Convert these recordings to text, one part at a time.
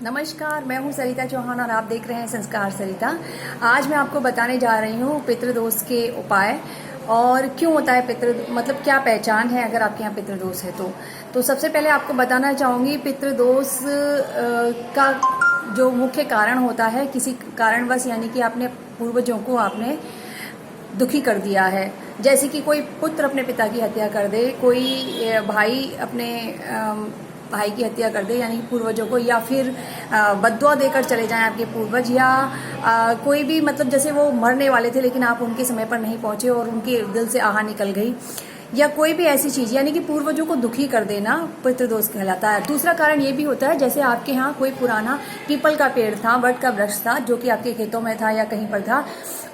नमस्कार, मैं हूं सरिता चौहान और आप देख रहे हैं संस्कार सरिता। आज मैं आपको बताने जा रही हूं पितृदोष के उपाय और क्यों होता है मतलब क्या पहचान है अगर आपके यहाँ पितृदोष है तो सबसे पहले आपको बताना चाहूँगी पितृदोष का जो मुख्य कारण होता है किसी कारणवश, यानी कि आपने पूर्वजों को आपने दुखी कर दिया है। जैसे कि कोई पुत्र अपने पिता की हत्या कर दे, कोई भाई अपने भाई की हत्या कर दे, यानी पूर्वजों को, या फिर बद्दुआ देकर चले जाएं आपके पूर्वज, या कोई भी मतलब जैसे वो मरने वाले थे लेकिन आप उनके समय पर नहीं पहुंचे और उनके दिल से आह निकल गई, या कोई भी ऐसी चीज, यानी कि पूर्वजों को दुखी कर देना पितृदोष कहलाता है। दूसरा कारण ये भी होता है, जैसे आपके यहाँ कोई पुराना पीपल का पेड़ था, वट का वृक्ष था जो कि आपके खेतों में था या कहीं पर था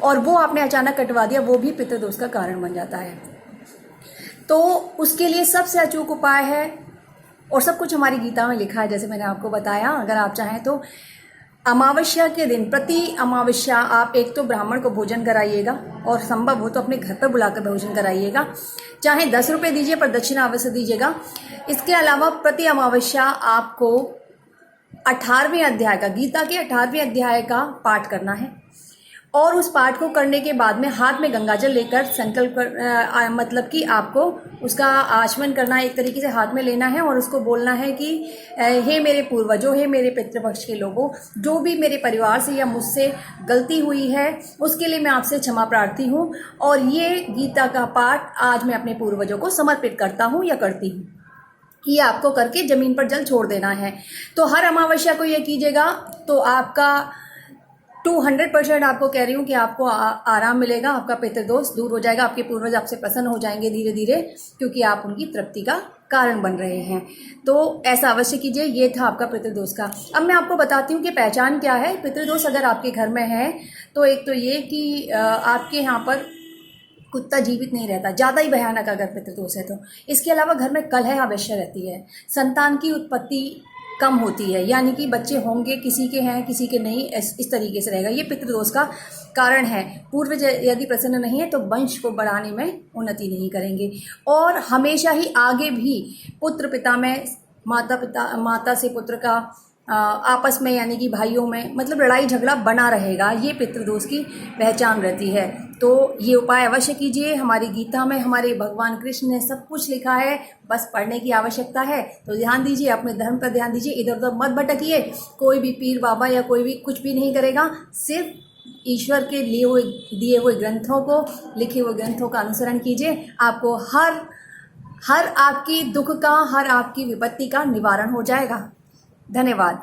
और वो आपने अचानक कटवा दिया, वो भी पितृदोष का कारण बन जाता है। तो उसके लिए सबसे अचूक उपाय है, और सब कुछ हमारी गीता में लिखा है जैसे मैंने आपको बताया। अगर आप चाहें तो अमावस्या के दिन, प्रति अमावस्या आप एक तो ब्राह्मण को भोजन कराइएगा और संभव हो तो अपने घर पर बुलाकर भोजन कराइएगा। चाहे 10 रुपये दीजिए पर दक्षिणा अवश्य दीजिएगा। इसके अलावा प्रति अमावस्या आपको 18वें अध्याय का, गीता के 18वें अध्याय का पाठ करना है और उस पाठ को करने के बाद में हाथ में गंगाजल लेकर संकल्प कर मतलब कि आपको उसका आचमन करना है, एक तरीके से हाथ में लेना है और उसको बोलना है कि हे मेरे पूर्वजों, हे मेरे पितृपक्ष के लोगों, जो भी मेरे परिवार से या मुझसे गलती हुई है उसके लिए मैं आपसे क्षमा प्रार्थी हूँ और ये गीता का पाठ आज मैं अपने पूर्वजों को समर्पित करता हूँ या करती हूँ। ये आपको करके जमीन पर जल छोड़ देना है। तो हर अमावस्या को ये कीजिएगा तो आपका 200% आपको कह रही हूँ कि आपको आराम मिलेगा, आपका पितृदोष दूर हो जाएगा, आपके पूर्वज आपसे प्रसन्न हो जाएंगे धीरे धीरे, क्योंकि आप उनकी तृप्ति का कारण बन रहे हैं। तो ऐसा अवश्य कीजिए। ये था आपका पितृदोष का। अब मैं आपको बताती हूँ कि पहचान क्या है। पितृदोष अगर आपके घर में है तो एक तो ये कि आपके यहाँ पर कुत्ता जीवित नहीं रहता, ज़्यादा ही भयानक अगर पितृदोष है तो। इसके अलावा घर में कलह अवश्य रहती है, संतान की उत्पत्ति कम होती है, यानी कि बच्चे होंगे किसी के हैं किसी के नहीं, इस तरीके से रहेगा। ये पितृदोष का कारण है। पूर्वज यदि प्रसन्न नहीं है तो वंश को बढ़ाने में उन्नति नहीं करेंगे और हमेशा ही आगे भी पुत्र पिता में, माता से पुत्र का आपस में, यानी कि भाइयों में, मतलब लड़ाई झगड़ा बना रहेगा। ये पितृदोष की पहचान रहती है। तो ये उपाय अवश्य कीजिए। हमारी गीता में हमारे भगवान कृष्ण ने सब कुछ लिखा है, बस पढ़ने की आवश्यकता है। तो ध्यान दीजिए, अपने धर्म पर ध्यान दीजिए, इधर उधर मत भटकिए। कोई भी पीर बाबा या कोई भी कुछ भी नहीं करेगा, सिर्फ ईश्वर के दिए हुए ग्रंथों को, लिखे हुए ग्रंथों का अनुसरण कीजिए। आपको हर आपकी दुख का, हर आपकी विपत्ति का निवारण हो जाएगा। धन्यवाद।